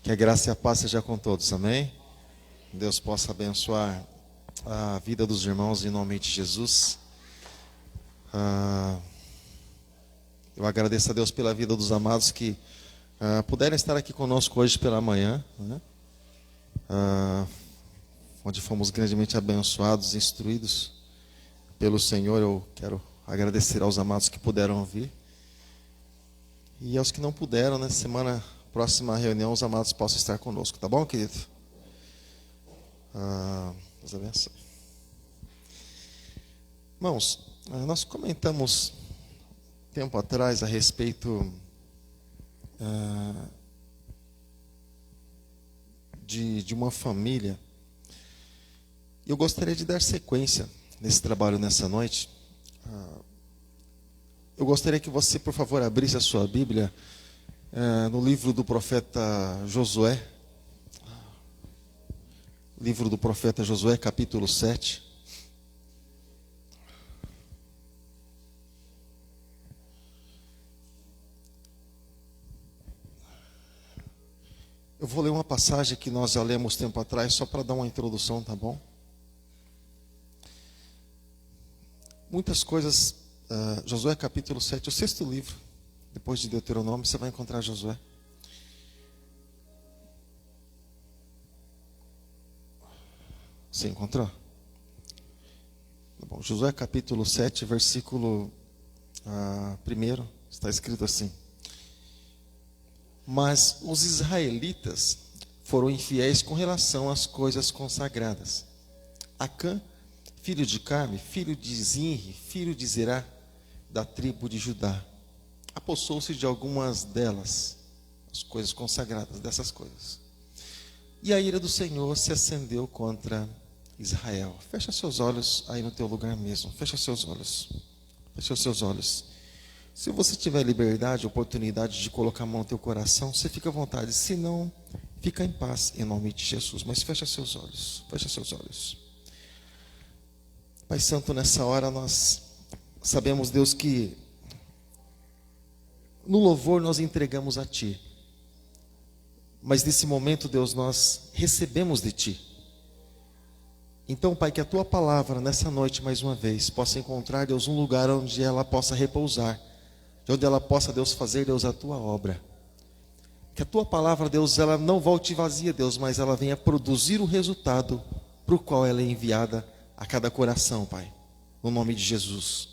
Que a graça e a paz seja com todos, amém? Deus possa abençoar a vida dos irmãos em nome de Jesus. Eu agradeço a Deus pela vida dos amados que puderam estar aqui conosco hoje pela manhã, né? Onde fomos grandemente abençoados, instruídos pelo Senhor. Eu quero agradecer aos amados que puderam vir. E aos que não puderam, na semana próxima reunião, os amados possam estar conosco, tá bom, querido? Deus abençoe. Irmãos, nós comentamos tempo atrás a respeito de uma família. Eu gostaria de dar sequência nesse trabalho nessa noite. Eu gostaria que você, por favor, abrisse a sua Bíblia no livro do profeta Josué. Livro do profeta Josué, capítulo 7. Eu vou ler uma passagem que nós já lemos tempo atrás, só para dar uma introdução, tá bom? Muitas coisas, Josué capítulo 7, o sexto livro, depois de Deuteronômio, você vai encontrar Josué. Você encontrou? Tá bom. Josué capítulo 7, versículo 1, está escrito assim: Mas os israelitas foram infiéis com relação às coisas consagradas. Acã, filho de Carme, filho de Zinri, filho de Zerá, da tribo de Judá, apossou-se de algumas delas, as coisas consagradas dessas coisas. E a ira do Senhor se acendeu contra Israel. Fecha seus olhos aí no teu lugar mesmo. Fecha seus olhos. Fecha os seus olhos. Se você tiver liberdade, oportunidade de colocar a mão no teu coração, você fica à vontade. Se não, fica em paz em nome de Jesus. Mas fecha seus olhos. Fecha seus olhos. Pai Santo, nessa hora nós sabemos, Deus, que no louvor nós entregamos a Ti. Mas nesse momento, Deus, nós recebemos de Ti. Então, Pai, que a Tua palavra nessa noite, mais uma vez, possa encontrar, Deus, um lugar onde ela possa repousar. De onde ela possa, Deus, fazer, Deus, a Tua obra. Que a Tua palavra, Deus, ela não volte vazia, Deus, mas ela venha produzir o resultado para o qual ela é enviada a cada coração, Pai. No nome de Jesus.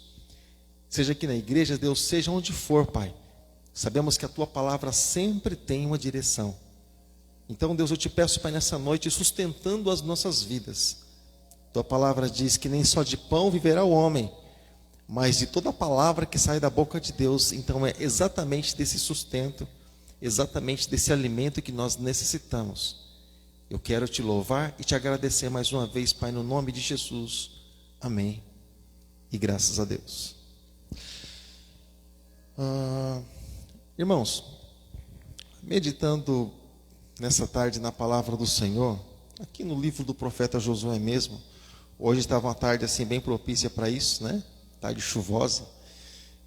Seja aqui na igreja, Deus, seja onde for, Pai. Sabemos que a Tua palavra sempre tem uma direção. Então, Deus, eu te peço, Pai, nessa noite, sustentando as nossas vidas. Tua palavra diz que nem só de pão viverá o homem, mas de toda a palavra que sai da boca de Deus. Então é exatamente desse sustento, exatamente desse alimento que nós necessitamos. Eu quero te louvar e te agradecer mais uma vez, Pai, no nome de Jesus. Amém. E graças a Deus. Irmãos, meditando nessa tarde na palavra do Senhor, aqui no livro do profeta Josué mesmo. Hoje estava uma tarde assim bem propícia para isso, né? Tarde chuvosa.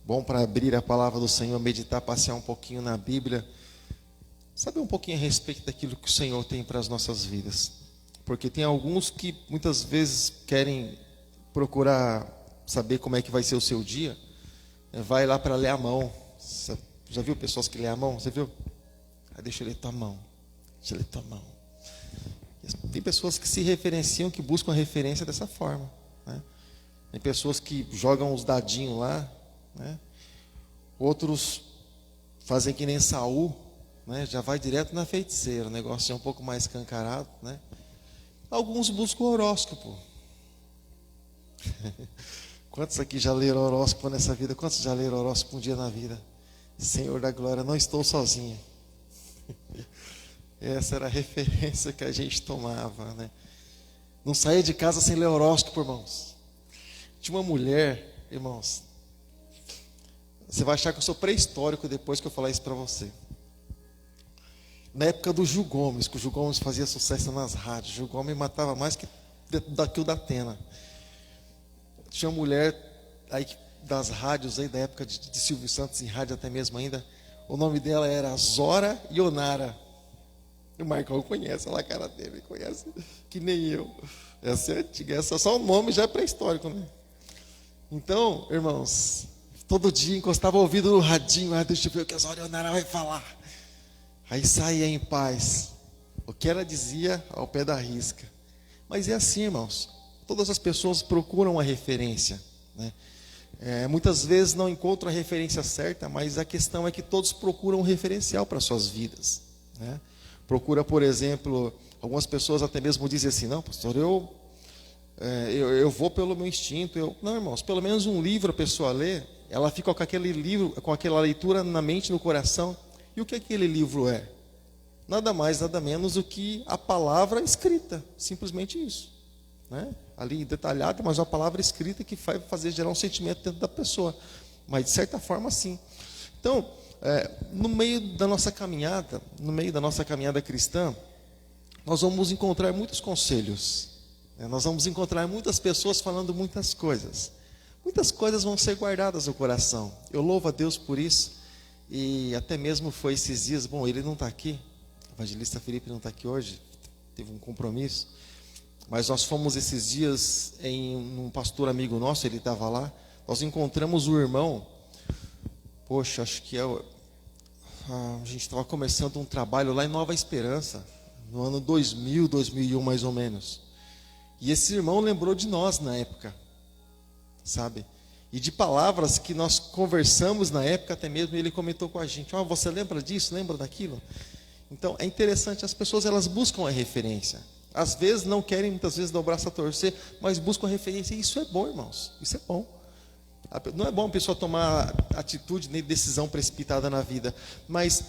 Bom para abrir a palavra do Senhor, meditar, passear um pouquinho na Bíblia. Saber um pouquinho a respeito daquilo que o Senhor tem para as nossas vidas. Porque tem alguns que muitas vezes querem procurar saber como é que vai ser o seu dia. Vai lá para ler a mão. Você já viu pessoas que lêem a mão? Você viu? Deixa eu ler tua mão. Deixa eu ler tua mão. Tem pessoas que se referenciam, que buscam a referência dessa forma, né? Tem pessoas que jogam os dadinhos lá, né? Outros fazem que nem Saul, né? Já vai direto na feiticeira, o negócio é um pouco mais escancarado, né? Alguns buscam o horóscopo. Quantos aqui já leram horóscopo nessa vida? Quantos já leram horóscopo um dia na vida? Senhor da glória, não estou sozinho. Essa era a referência que a gente tomava, né? Não saía de casa sem ler horóscopo, irmãos. Tinha uma mulher, irmãos, você vai achar que eu sou pré-histórico depois que eu falar isso para você. Na época do Gil Gomes, que o Gil Gomes fazia sucesso nas rádios. O Gil Gomes matava mais que o da Atena. Tinha uma mulher aí das rádios aí da época de Silvio Santos, em rádio até mesmo ainda. O nome dela era Zora Ionara. O Marcão conhece, olha lá a cara dele, conhece que nem eu. Essa é antiga, essa só o nome já é pré-histórico, né? Então, irmãos, todo dia encostava o ouvido no radinho, deixa eu ver o que a Zorionara vai falar. Aí saía em paz. O que ela dizia ao pé da risca. Mas é assim, irmãos. Todas as pessoas procuram a referência, né? Muitas vezes não encontram a referência certa, mas a questão é que todos procuram um referencial para suas vidas, né? Procura, por exemplo, algumas pessoas até mesmo dizem assim: não, pastor, eu vou pelo meu instinto. Não, irmãos, pelo menos um livro a pessoa lê, ela fica com aquele livro, com aquela leitura na mente, no coração. E o que aquele livro é? Nada mais, nada menos do que a palavra escrita, simplesmente isso, né? Ali detalhada, mas uma palavra escrita que vai fazer gerar um sentimento dentro da pessoa, mas de certa forma sim. Então, no meio da nossa caminhada cristã, nós vamos encontrar muitos conselhos, né? Nós vamos encontrar muitas pessoas falando muitas coisas vão ser guardadas no coração. Eu louvo a Deus por isso, e até mesmo foi esses dias, bom, ele não está aqui, o evangelista Felipe não está aqui hoje, teve um compromisso, mas nós fomos esses dias em um pastor amigo nosso, ele estava lá, nós encontramos o irmão, poxa, acho que a gente estava começando um trabalho lá em Nova Esperança, no ano 2000, 2001 mais ou menos, e esse irmão lembrou de nós na época, sabe, e de palavras que nós conversamos na época, até mesmo ele comentou com a gente: você lembra disso, lembra daquilo? Então é interessante, as pessoas elas buscam a referência. Às vezes não querem muitas vezes dar o braço a torcer, mas buscam a referência, e isso é bom, irmãos, isso é bom. Não é bom a pessoa tomar atitude nem decisão precipitada na vida, mas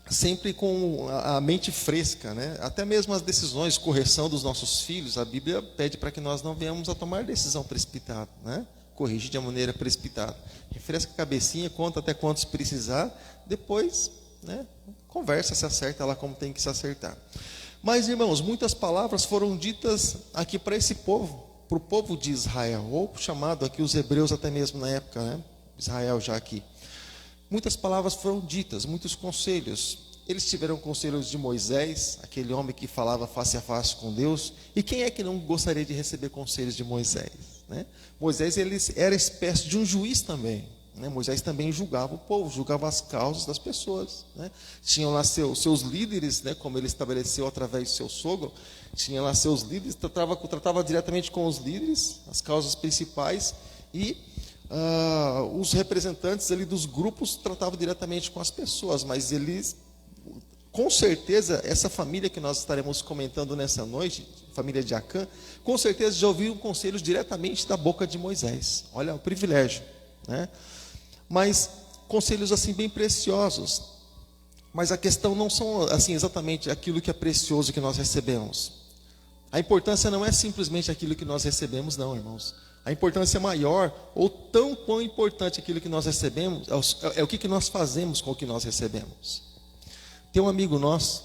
sempre com a mente fresca, né? Até mesmo as decisões, correção dos nossos filhos, a Bíblia pede para que nós não venhamos a tomar decisão precipitada, né? Corrigir de maneira precipitada. Refresca a cabecinha, conta até quantos precisar, depois, né, conversa, se acerta lá como tem que se acertar. Mas, irmãos, muitas palavras foram ditas aqui para esse povo, para o povo de Israel, ou chamado aqui os hebreus até mesmo na época, né? Israel já aqui. Muitas palavras foram ditas, muitos conselhos. Eles tiveram conselhos de Moisés, aquele homem que falava face a face com Deus. E quem é que não gostaria de receber conselhos de Moisés, né? Moisés, ele era espécie de um juiz também, né? Moisés também julgava o povo, julgava as causas das pessoas, né? Tinham lá seus líderes, né? Como ele estabeleceu através do seu sogro, tinha lá seus líderes, tratava diretamente com os líderes, as causas principais, e os representantes ali dos grupos tratavam diretamente com as pessoas, mas eles, com certeza, essa família que nós estaremos comentando nessa noite, família de Acã, com certeza já ouviram conselhos diretamente da boca de Moisés. Olha o privilégio, né? Mas conselhos assim bem preciosos. Mas a questão não são assim exatamente aquilo que é precioso que nós recebemos. A importância não é simplesmente aquilo que nós recebemos, não, irmãos. A importância maior, ou tão quão importante aquilo que nós recebemos, é o que nós fazemos com o que nós recebemos. Tem um amigo nosso,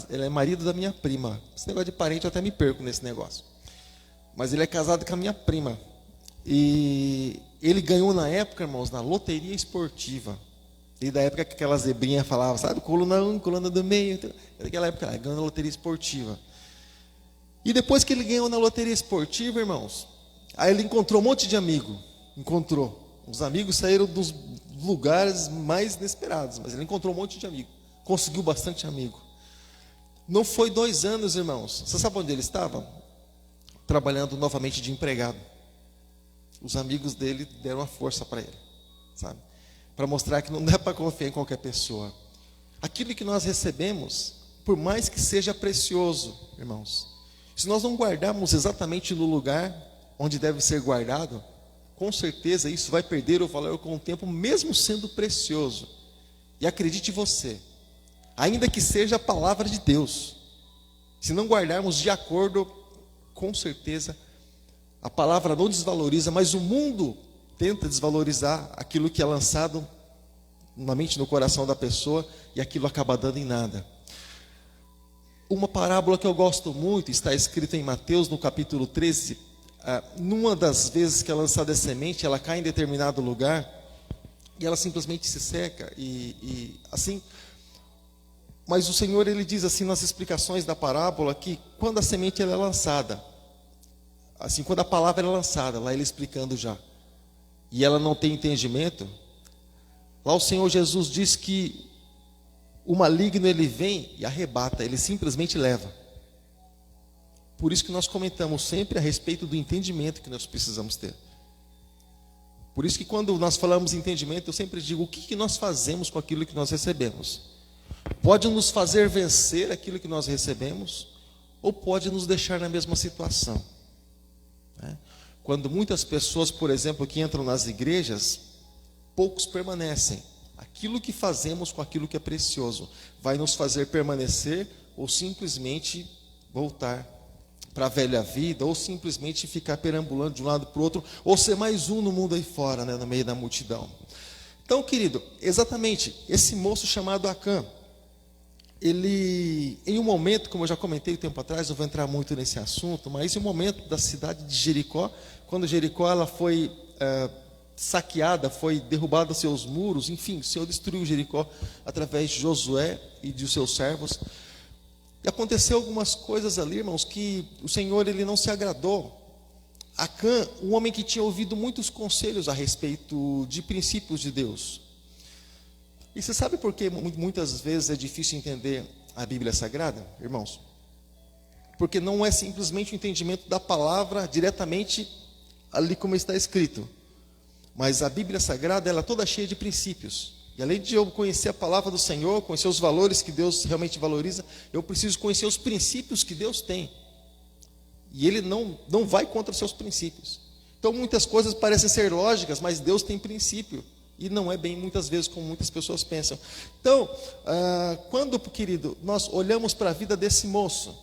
ele é marido da minha prima. Esse negócio de parente eu até me perco nesse negócio. Mas ele é casado com a minha prima. E ele ganhou na época, irmãos, na loteria esportiva. E da época que aquela zebrinha falava, sabe, coluna 1, coluna do meio. Naquela época, ele ganhou na loteria esportiva. E depois que ele ganhou na loteria esportiva, irmãos, aí ele encontrou um monte de amigo. Os amigos saíram dos lugares mais inesperados, mas ele encontrou um monte de amigo. Conseguiu bastante amigo. Não foi 2 anos, irmãos. Você sabe onde ele estava? Trabalhando novamente de empregado. Os amigos dele deram uma força para ele, sabe? Para mostrar que não dá para confiar em qualquer pessoa. Aquilo que nós recebemos, por mais que seja precioso, irmãos, se nós não guardarmos exatamente no lugar onde deve ser guardado, com certeza isso vai perder o valor com o tempo, mesmo sendo precioso. E acredite você, ainda que seja a palavra de Deus, se não guardarmos de acordo, com certeza, a palavra não desvaloriza, mas o mundo tenta desvalorizar aquilo que é lançado na mente, no coração da pessoa, e aquilo acaba dando em nada. Uma parábola que eu gosto muito, está escrita em Mateus, no capítulo 13, numa das vezes que é lançada a semente, ela cai em determinado lugar, e ela simplesmente se seca, e assim, Mas o Senhor, ele diz assim nas explicações da parábola, que quando a semente ela é lançada, assim, quando a palavra é lançada, lá ele explicando já, e ela não tem entendimento, lá o Senhor Jesus diz que o maligno ele vem e arrebata, ele simplesmente leva. Por isso que nós comentamos sempre a respeito do entendimento que nós precisamos ter. Por isso que quando nós falamos em entendimento, eu sempre digo, o que nós fazemos com aquilo que nós recebemos? Pode nos fazer vencer aquilo que nós recebemos, ou pode nos deixar na mesma situação, né? Quando muitas pessoas, por exemplo, que entram nas igrejas, poucos permanecem. Aquilo que fazemos com aquilo que é precioso vai nos fazer permanecer ou simplesmente voltar para a velha vida, ou simplesmente ficar perambulando de um lado para o outro, ou ser mais um no mundo aí fora, né, no meio da multidão. Então, querido, exatamente, esse moço chamado Acã, ele, em um momento, como eu já comentei um tempo atrás, não vou entrar muito nesse assunto, mas em um momento da cidade de Jericó, quando Jericó ela foi saqueada, foi derrubada seus muros, enfim, o Senhor destruiu Jericó através de Josué e de seus servos. E aconteceu algumas coisas ali, irmãos, que o Senhor ele não se agradou. Acã, um homem que tinha ouvido muitos conselhos a respeito de princípios de Deus. E você sabe por que muitas vezes é difícil entender a Bíblia Sagrada, irmãos? Porque não é simplesmente o entendimento da palavra diretamente ali como está escrito. Mas a Bíblia Sagrada, ela é toda cheia de princípios. E além de eu conhecer a palavra do Senhor, conhecer os valores que Deus realmente valoriza, eu preciso conhecer os princípios que Deus tem. E Ele não vai contra os seus princípios. Então muitas coisas parecem ser lógicas, mas Deus tem princípio. E não é bem muitas vezes como muitas pessoas pensam. Então, quando, querido, nós olhamos para a vida desse moço,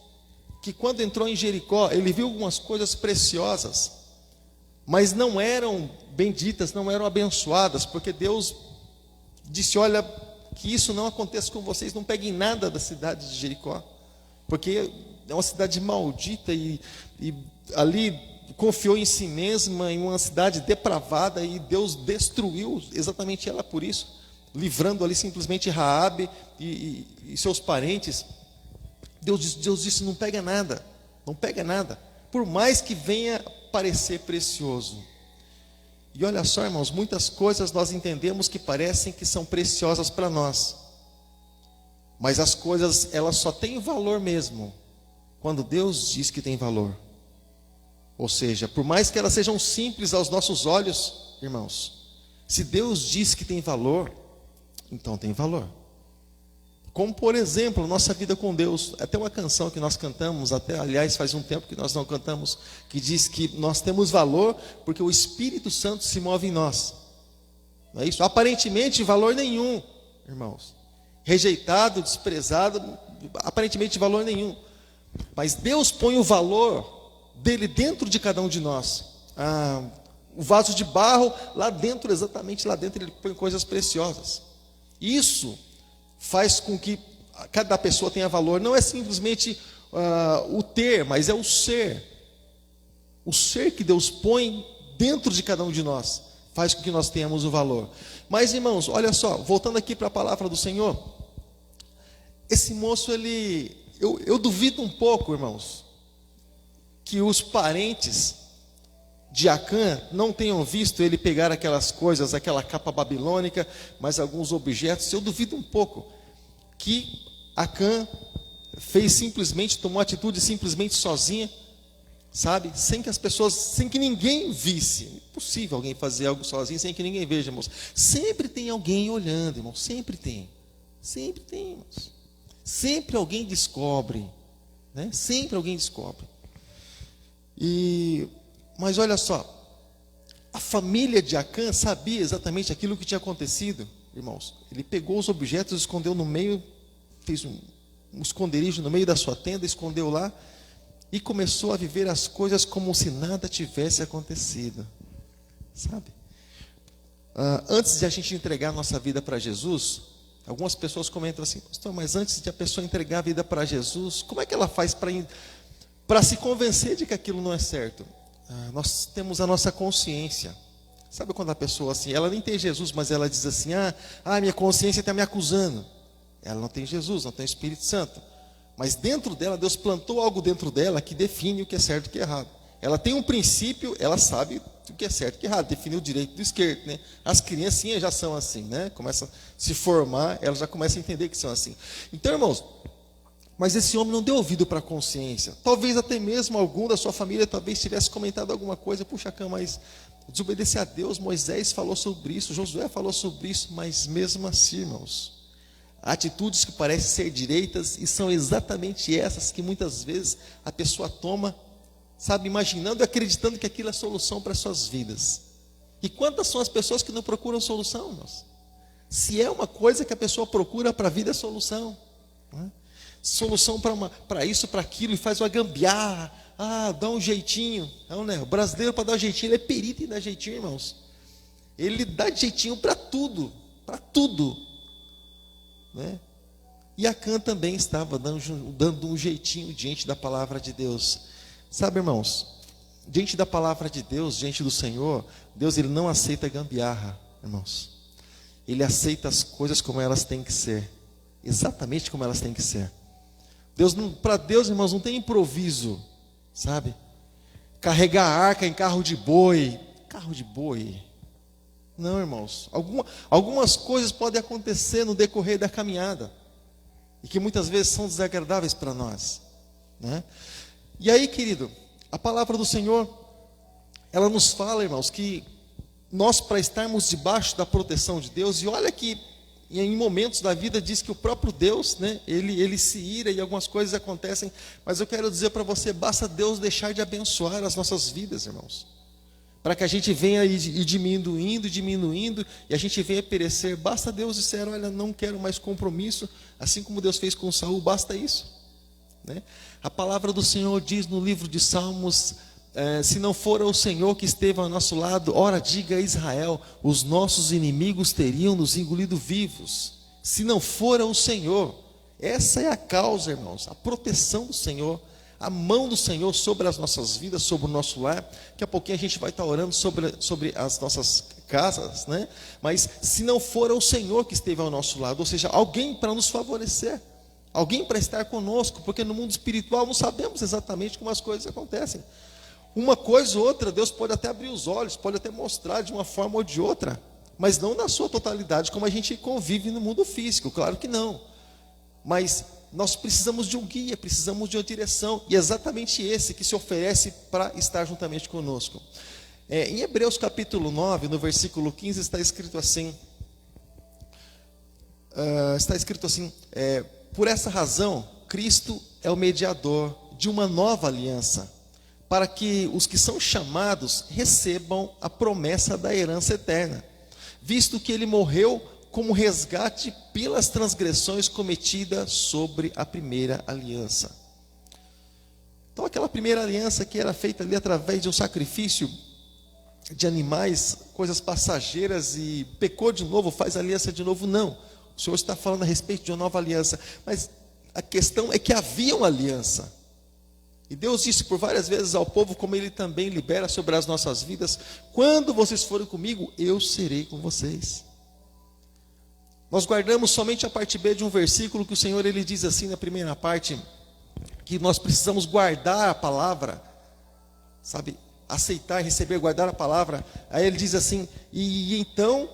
que quando entrou em Jericó, ele viu algumas coisas preciosas, mas não eram benditas, não eram abençoadas, porque Deus disse, olha, que isso não aconteça com vocês, não peguem nada da cidade de Jericó, porque é uma cidade maldita e ali confiou em si mesma, em uma cidade depravada, e Deus destruiu exatamente ela por isso, livrando ali simplesmente Raabe e seus parentes. Deus disse, não pega nada, não pega nada, por mais que venha parecer precioso. E olha só, irmãos, muitas coisas nós entendemos que parecem que são preciosas para nós, mas as coisas, elas só têm valor mesmo quando Deus diz que tem valor. Ou seja, por mais que elas sejam simples aos nossos olhos, irmãos, se Deus diz que tem valor, então tem valor. Como, por exemplo, nossa vida com Deus. Até uma canção que nós cantamos, aliás, faz um tempo que nós não cantamos, que diz que nós temos valor porque o Espírito Santo se move em nós. Não é isso? Aparentemente, valor nenhum, irmãos. Rejeitado, desprezado, aparentemente valor nenhum. Mas Deus põe o valor dele dentro de cada um de nós. O vaso de barro, lá dentro, exatamente lá dentro, ele põe coisas preciosas. Isso faz com que cada pessoa tenha valor. Não é simplesmente o ter, mas é o ser. O ser que Deus põe dentro de cada um de nós faz com que nós tenhamos o valor. Mas, irmãos, olha só, voltando aqui para a palavra do Senhor, esse moço, eu duvido um pouco, irmãos, que os parentes de Acã não tenham visto ele pegar aquelas coisas, aquela capa babilônica, mas alguns objetos. Eu duvido um pouco que Acã fez simplesmente, tomou atitude simplesmente sozinha, sabe? Sem que as pessoas, sem que ninguém visse. É impossível alguém fazer algo sozinho sem que ninguém veja, irmãos. Sempre tem alguém olhando, irmãos, sempre tem, irmãos. Sempre alguém descobre, né? Sempre alguém descobre. Mas olha só, a família de Acã sabia exatamente aquilo que tinha acontecido, irmãos. Ele pegou os objetos, escondeu no meio, fez um esconderijo no meio da sua tenda, escondeu lá e começou a viver as coisas como se nada tivesse acontecido, sabe? Antes de a gente entregar a nossa vida para Jesus, algumas pessoas comentam assim, pastor, mas antes de a pessoa entregar a vida para Jesus, como é que ela faz para se convencer de que aquilo não é certo? Nós temos a nossa consciência. Sabe quando a pessoa assim, ela nem tem Jesus, mas ela diz assim, minha consciência está me acusando. Ela não tem Jesus, não tem o Espírito Santo. Mas dentro dela, Deus plantou algo dentro dela que define o que é certo e o que é errado. Ela tem um princípio, ela sabe o que é certo e o que é errado, define o direito do esquerdo, né? As criancinhas já são assim, né? Começam a se formar, elas já começam a entender que são assim. Então, irmãos, mas esse homem não deu ouvido para a consciência. Talvez até mesmo algum da sua família talvez tivesse comentado alguma coisa. Puxa, Cã, mas desobedecer a Deus, Moisés falou sobre isso, Josué falou sobre isso, mas mesmo assim, irmãos, atitudes que parecem ser direitas e são exatamente essas que muitas vezes a pessoa toma, sabe, imaginando e acreditando que aquilo é solução para as suas vidas. E quantas são as pessoas que não procuram solução, irmãos? Se é uma coisa que a pessoa procura para a vida, é solução, não é? Solução para isso, para aquilo, e faz uma gambiarra, dá um jeitinho. Não, né? O brasileiro, para dar um jeitinho, ele é perito em dar jeitinho, irmãos. Ele dá jeitinho para tudo, né? E Acã também estava dando um jeitinho diante da palavra de Deus. Sabe, irmãos, diante da palavra de Deus, diante do Senhor, Deus, ele não aceita gambiarra, irmãos. Ele aceita as coisas como elas têm que ser, exatamente como elas têm que ser. Para Deus, irmãos, não tem improviso, sabe? Carregar a arca em carro de boi. Não, irmãos. Algumas coisas podem acontecer no decorrer da caminhada e que muitas vezes são desagradáveis para nós, né? E aí, querido, a palavra do Senhor, ela nos fala, irmãos, que nós, para estarmos debaixo da proteção de Deus, e olha que em momentos da vida diz que o próprio Deus, né, ele se ira e algumas coisas acontecem, mas eu quero dizer para você, basta Deus deixar de abençoar as nossas vidas, irmãos, para que a gente venha ir diminuindo, e a gente venha perecer. Basta Deus dizer, olha, não quero mais compromisso, assim como Deus fez com Saul, basta isso, né? A palavra do Senhor diz no livro de Salmos, se não for o Senhor que esteve ao nosso lado, ora diga a Israel, os nossos inimigos teriam nos engolido vivos. Se não for o Senhor, essa é a causa, irmãos, a proteção do Senhor, a mão do Senhor sobre as nossas vidas, sobre o nosso lar. Daqui a pouquinho a gente vai estar orando sobre as nossas casas, né? Mas se não for o Senhor que esteve ao nosso lado, ou seja, alguém para nos favorecer, alguém para estar conosco, porque no mundo espiritual não sabemos exatamente como as coisas acontecem. Uma coisa ou outra, Deus pode até abrir os olhos, pode até mostrar de uma forma ou de outra, mas não na sua totalidade, como a gente convive no mundo físico, claro que não. Mas nós precisamos de um guia, precisamos de uma direção, e é exatamente esse que se oferece para estar juntamente conosco. Em Hebreus capítulo 9, no versículo 15, está escrito assim, por essa razão, Cristo é o mediador de uma nova aliança, para que os que são chamados recebam a promessa da herança eterna, visto que ele morreu como resgate pelas transgressões cometidas sobre a primeira aliança. Então aquela primeira aliança que era feita ali através de um sacrifício de animais, coisas passageiras, e pecou de novo, faz aliança de novo, não. O Senhor está falando a respeito de uma nova aliança, mas a questão é que havia uma aliança. E Deus disse por várias vezes ao povo, como Ele também libera sobre as nossas vidas, quando vocês forem comigo, eu serei com vocês. Nós guardamos somente a parte B de um versículo que o Senhor, Ele diz assim na primeira parte, que nós precisamos guardar a palavra, sabe, aceitar, receber, guardar a palavra. Aí Ele diz assim, e então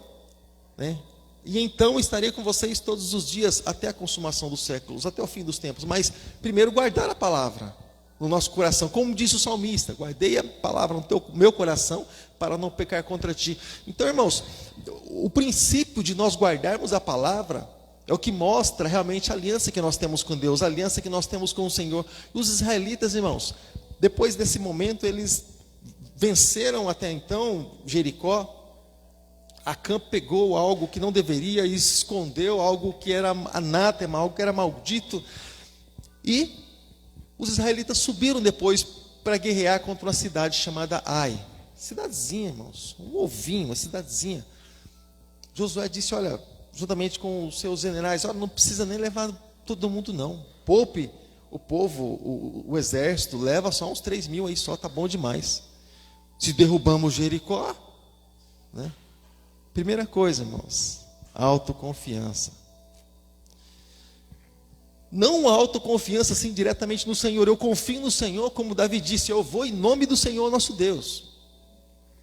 estarei com vocês todos os dias, até a consumação dos séculos, até o fim dos tempos. Mas primeiro guardar a palavra no nosso coração, como disse o salmista, guardei a palavra no meu coração, para não pecar contra ti. Então, irmãos, o princípio de nós guardarmos a palavra, é o que mostra realmente a aliança que nós temos com Deus, a aliança que nós temos com o Senhor. E os israelitas, irmãos, depois desse momento, eles venceram até então Jericó. Acã pegou algo que não deveria e escondeu algo que era anátema, algo que era maldito, e os israelitas subiram depois para guerrear contra uma cidade chamada Ai. Cidadezinha, irmãos, um ovinho, uma cidadezinha. Josué disse, olha, juntamente com os seus generais, olha, não precisa nem levar todo mundo não. Poupe o povo, o exército, leva só uns 3.000 aí só, tá bom demais. Se derrubamos Jericó, né? Primeira coisa, irmãos, autoconfiança. Não uma autoconfiança assim diretamente no Senhor. Eu confio no Senhor, como Davi disse, eu vou em nome do Senhor nosso Deus.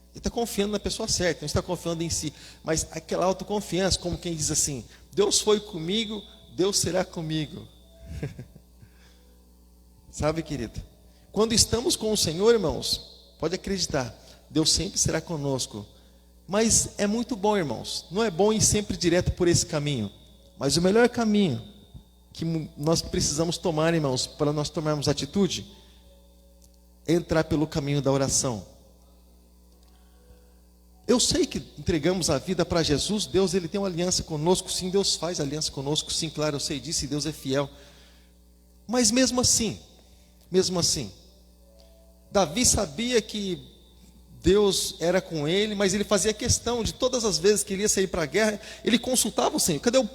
Ele está confiando na pessoa certa, não está confiando em si. Mas aquela autoconfiança, como quem diz assim, Deus foi comigo, Deus será comigo. Sabe, querido? Quando estamos com o Senhor, irmãos, pode acreditar, Deus sempre será conosco. Mas é muito bom, irmãos. Não é bom ir sempre direto por esse caminho. Mas o melhor caminho que nós precisamos tomar, irmãos, para nós tomarmos atitude, é entrar pelo caminho da oração. Eu sei que entregamos a vida para Jesus, Deus ele tem uma aliança conosco, sim, Deus faz aliança conosco, sim, claro, eu sei disso, e Deus é fiel. Mas mesmo assim, Davi sabia que Deus era com ele, mas ele fazia questão de todas as vezes que ele ia sair para a guerra, ele consultava o Senhor. Cadê o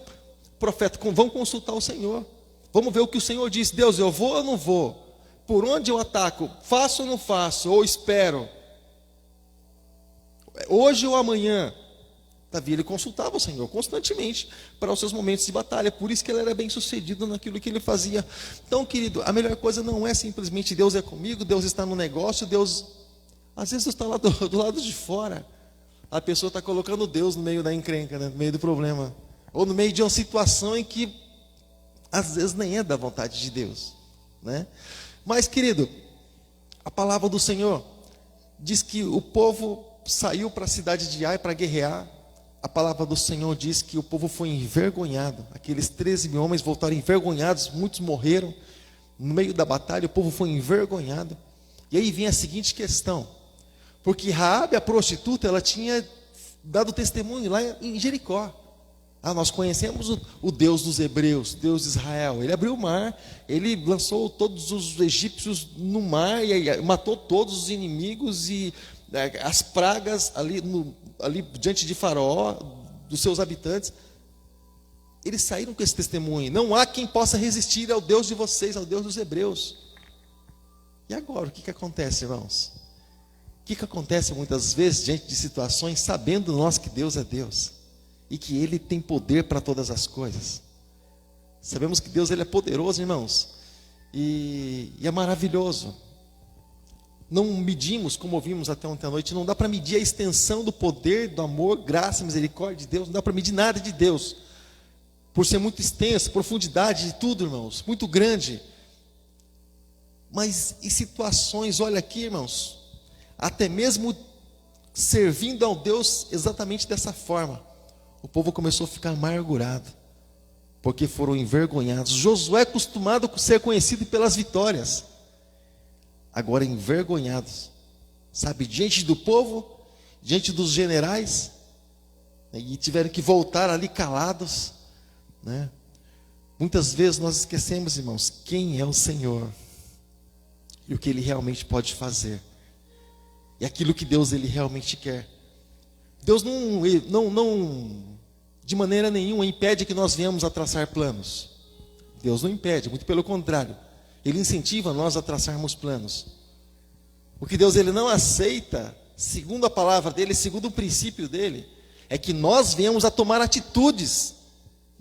profeta? Vamos consultar o Senhor. Vamos ver o que o Senhor disse. Deus, eu vou ou não vou? Por onde eu ataco? Faço ou não faço? Ou espero? Hoje ou amanhã? Davi, ele consultava o Senhor constantemente para os seus momentos de batalha. Por isso que ele era bem sucedido naquilo que ele fazia. Então, querido, a melhor coisa não é simplesmente Deus é comigo, Deus está no negócio, Deus... Às vezes Deus está lá do lado de fora. A pessoa está colocando Deus no meio da encrenca, né? No meio do problema. Ou no meio de uma situação em que às vezes nem é da vontade de Deus, né? Mas, querido, a palavra do Senhor diz que o povo saiu para a cidade de Ai para guerrear. A palavra do Senhor diz que o povo foi envergonhado. Aqueles 13 mil homens voltaram envergonhados, muitos morreram. No meio da batalha, o povo foi envergonhado. E aí vem a seguinte questão. Porque Raabe, a prostituta, ela tinha dado testemunho lá em Jericó. Nós conhecemos o Deus dos hebreus, Deus de Israel. Ele abriu o mar, ele lançou todos os egípcios no mar, e matou todos os inimigos e as pragas ali diante de Faraó, dos seus habitantes. Eles saíram com esse testemunho. Não há quem possa resistir ao Deus de vocês, ao Deus dos hebreus. E agora, o que acontece, irmãos? O que acontece muitas vezes diante de situações, sabendo nós que Deus é Deus e que Ele tem poder para todas as coisas? Sabemos que Deus ele é poderoso, irmãos, e é maravilhoso. Não medimos, como ouvimos até ontem à noite, não dá para medir a extensão do poder, do amor, graça, misericórdia de Deus, não dá para medir nada de Deus, por ser muito extenso, profundidade de tudo, irmãos, muito grande. Mas em situações, olha aqui, irmãos, até mesmo servindo ao Deus exatamente dessa forma, o povo começou a ficar amargurado, porque foram envergonhados. Josué é acostumado a ser conhecido pelas vitórias, agora envergonhados, sabe, diante do povo, diante dos generais, e tiveram que voltar ali calados, né? Muitas vezes nós esquecemos, irmãos, quem é o Senhor e o que Ele realmente pode fazer, e aquilo que Deus Ele realmente quer. Deus não de maneira nenhuma impede que nós venhamos a traçar planos. Deus não impede, muito pelo contrário, Ele incentiva nós a traçarmos planos. O que Deus ele não aceita, segundo a palavra dele, segundo o princípio dele, é que nós venhamos a tomar atitudes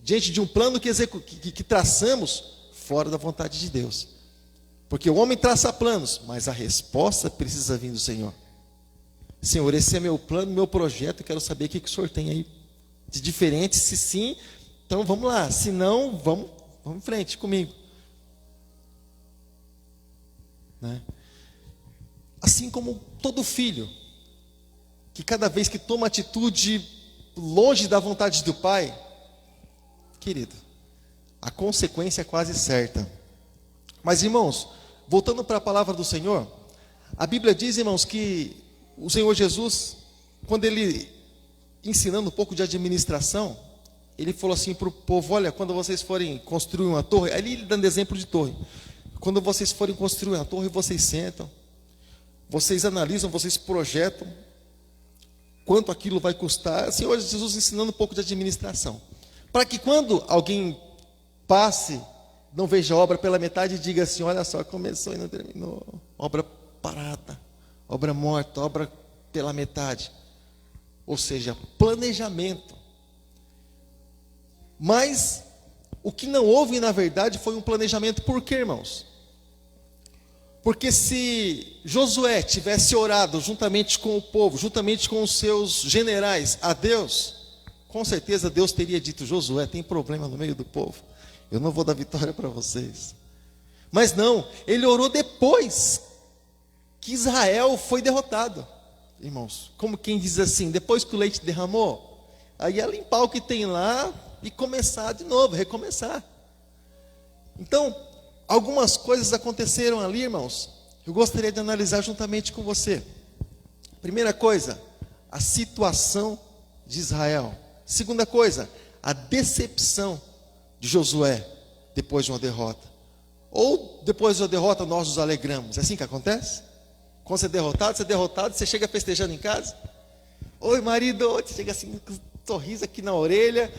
diante de um plano que traçamos fora da vontade de Deus. Porque o homem traça planos, mas a resposta precisa vir do Senhor. Senhor, esse é meu plano, meu projeto, eu quero saber o que o Senhor tem aí de diferente. Se sim, então vamos lá, se não, vamos em frente comigo, né? Assim como todo filho, que cada vez que toma atitude longe da vontade do pai, querido, a consequência é quase certa. Mas, irmãos, voltando para a palavra do Senhor, a Bíblia diz, irmãos, que o Senhor Jesus, quando Ele, ensinando um pouco de administração, Ele falou assim para o povo: olha, quando vocês forem construir uma torre, ali Ele dando exemplo de torre, quando vocês forem construir uma torre, vocês sentam, vocês analisam, vocês projetam quanto aquilo vai custar. O Senhor Jesus ensinando um pouco de administração, para que quando alguém passe, não veja a obra pela metade e diga assim: olha só, começou e não terminou, obra parada, obra morta, obra pela metade. Ou seja, planejamento. Mas O que não houve, na verdade, foi um planejamento. Por quê, irmãos? Porque se Josué tivesse orado juntamente com o povo, juntamente com os seus generais, a Deus, com certeza Deus teria dito: Josué, tem problema no meio do povo, eu não vou dar vitória para vocês. Mas não, ele orou depois que Israel foi derrotado. Irmãos, como quem diz assim, depois que o leite derramou, aí é limpar o que tem lá e começar de novo, recomeçar. Então, algumas coisas aconteceram ali, irmãos, eu gostaria de analisar juntamente com você. Primeira coisa, a situação de Israel. Segunda coisa, a decepção de Josué depois de uma derrota. Ou depois de uma derrota nós nos alegramos. É assim que acontece? Quando você é derrotado, você chega festejando em casa. Oi, marido, você chega assim com um sorriso aqui na orelha.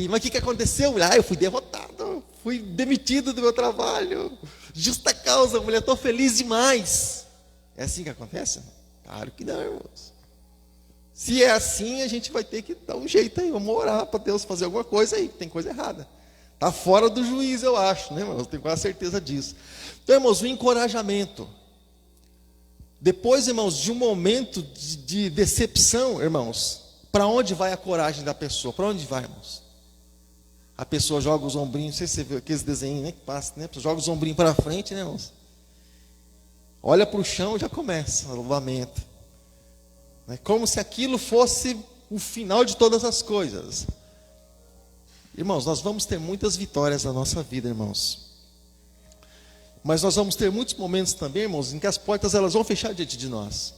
Mas o que aconteceu? Eu fui derrotado, fui demitido do meu trabalho. Justa causa, mulher, estou feliz demais. É assim que acontece? Claro que não, irmãos. Se é assim, a gente vai ter que dar um jeito aí. Vamos orar para Deus fazer alguma coisa aí, tem coisa errada. Está fora do juízo, eu acho, né, irmãos? Tenho quase certeza disso. Então, irmãos, o encorajamento. Depois, irmãos, de um momento de decepção, irmãos, para onde vai a coragem da pessoa? Para onde vai, irmãos? A pessoa joga os ombrinhos, não sei se você viu aqueles desenhos, né, que passa, né? Joga os ombrinhos para frente, né, irmãos? Olha para o chão e já começa o lamento. É como se aquilo fosse o final de todas as coisas. Irmãos, nós vamos ter muitas vitórias na nossa vida, irmãos. Mas nós vamos ter muitos momentos também, irmãos, em que as portas elas vão fechar diante de nós.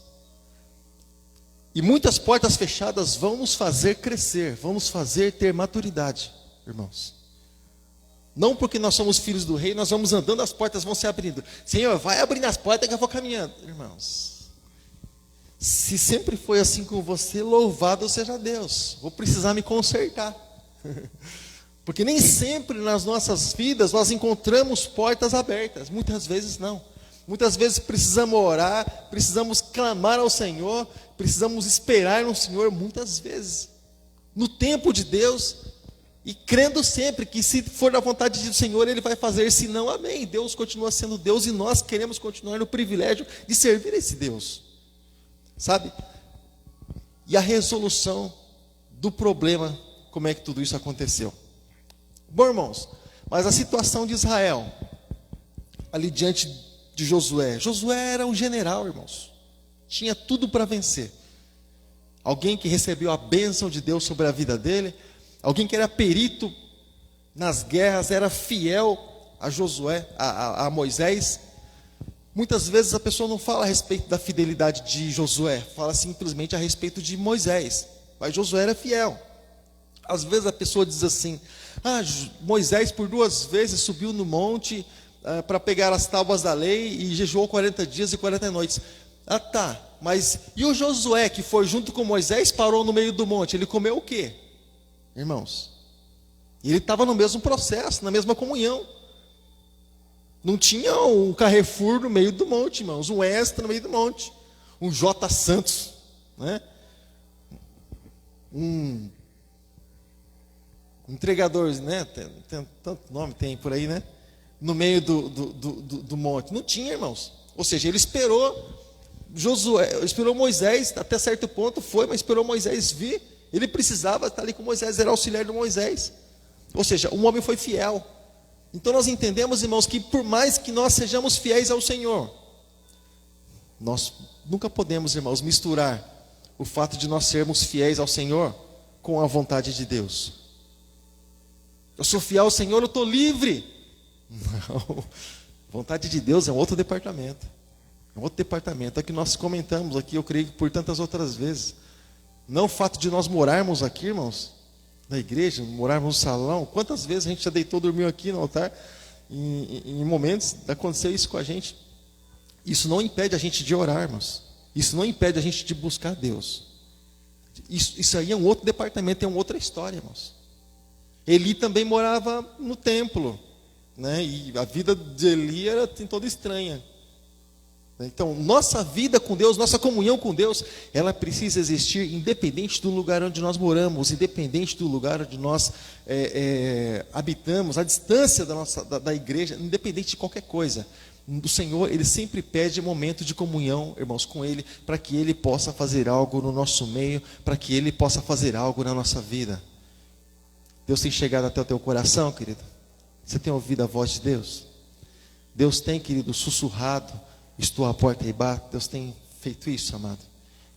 E muitas portas fechadas vão nos fazer crescer, vão nos fazer ter maturidade, irmãos. Não porque nós somos filhos do rei, nós vamos andando, as portas vão se abrindo. Senhor, vai abrindo as portas que eu vou caminhando. Irmãos, se sempre foi assim com você, louvado seja Deus. Vou precisar me consertar. Porque nem sempre nas nossas vidas nós encontramos portas abertas. Muitas vezes não. Muitas vezes precisamos orar, precisamos clamar ao Senhor, precisamos esperar no Senhor, muitas vezes. No tempo de Deus, e crendo sempre que se for da vontade do Senhor, Ele vai fazer, se não, amém. Deus continua sendo Deus e nós queremos continuar no privilégio de servir esse Deus. Sabe? E a resolução do problema, como é que tudo isso aconteceu? Bom, irmãos, mas a situação de Israel, ali diante de Josué. Josué era um general, irmãos. Tinha tudo para vencer. Alguém que recebeu a bênção de Deus sobre a vida dele. Alguém que era perito nas guerras, era fiel a Josué, a Moisés. Muitas vezes a pessoa não fala a respeito da fidelidade de Josué, fala simplesmente a respeito de Moisés. Mas Josué era fiel. Às vezes a pessoa diz assim: Moisés por 2 vezes subiu no monte para pegar as tábuas da lei e jejuou 40 dias e 40 noites. Tá, mas e o Josué que foi junto com Moisés, parou no meio do monte, ele comeu o quê? Irmãos, ele estava no mesmo processo, na mesma comunhão. Não tinha um Carrefour no meio do monte, irmãos, um Extra no meio do monte, um J. Santos, né? Um entregador, né? Tem tanto nome tem por aí, né? No meio do monte. Não tinha, irmãos. Ou seja, ele esperou Josué, esperou Moisés, até certo ponto foi, mas esperou Moisés vir. Ele precisava estar ali com Moisés, era auxiliar de Moisés. Ou seja, um homem foi fiel. Então nós entendemos, irmãos, que por mais que nós sejamos fiéis ao Senhor, nós nunca podemos, irmãos, misturar o fato de nós sermos fiéis ao Senhor com a vontade de Deus. Eu sou fiel ao Senhor, eu estou livre. Não, vontade de Deus é um outro departamento. É um outro departamento, é que nós comentamos aqui, eu creio que por tantas outras vezes. Não o fato de nós morarmos aqui, irmãos, na igreja, morarmos no salão. Quantas vezes a gente já deitou, dormiu aqui no altar, em momentos aconteceu isso com a gente. Isso não impede a gente de orar, irmãos. Isso não impede a gente de buscar Deus. Isso aí é um outro departamento, é uma outra história, irmãos. Eli também morava no templo, né? E a vida de Eli era toda estranha. Então, nossa vida com Deus, nossa comunhão com Deus, ela precisa existir independente do lugar onde nós moramos, independente do lugar onde nós habitamos, a distância da igreja, independente de qualquer coisa. O Senhor, Ele sempre pede momento de comunhão, irmãos, com Ele, para que Ele possa fazer algo no nosso meio, para que Ele possa fazer algo na nossa vida. Deus tem chegado até o teu coração, querido? Você tem ouvido a voz de Deus? Deus tem, querido, sussurrado: estou à porta e bato. Deus tem feito isso, amado.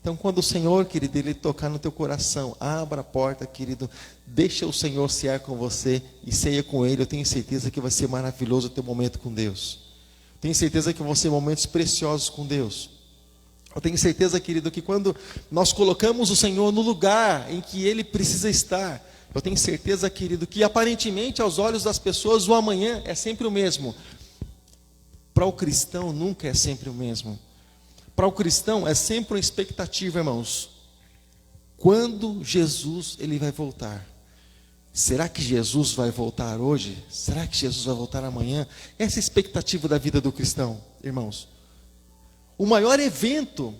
Então, quando o Senhor, querido, Ele tocar no teu coração, abra a porta, querido, deixa o Senhor cear com você e ceia com Ele. Eu tenho certeza que vai ser maravilhoso o teu momento com Deus. Tenho certeza que vão ser momentos preciosos com Deus. Eu tenho certeza, querido, que quando nós colocamos o Senhor no lugar em que Ele precisa estar, eu tenho certeza, querido, que aparentemente aos olhos das pessoas o amanhã é sempre o mesmo. Para o cristão nunca é sempre o mesmo. Para o cristão é sempre uma expectativa, irmãos. Quando Jesus Ele vai voltar? Será que Jesus vai voltar hoje? Será que Jesus vai voltar amanhã? Essa é a expectativa da vida do cristão, irmãos. O maior evento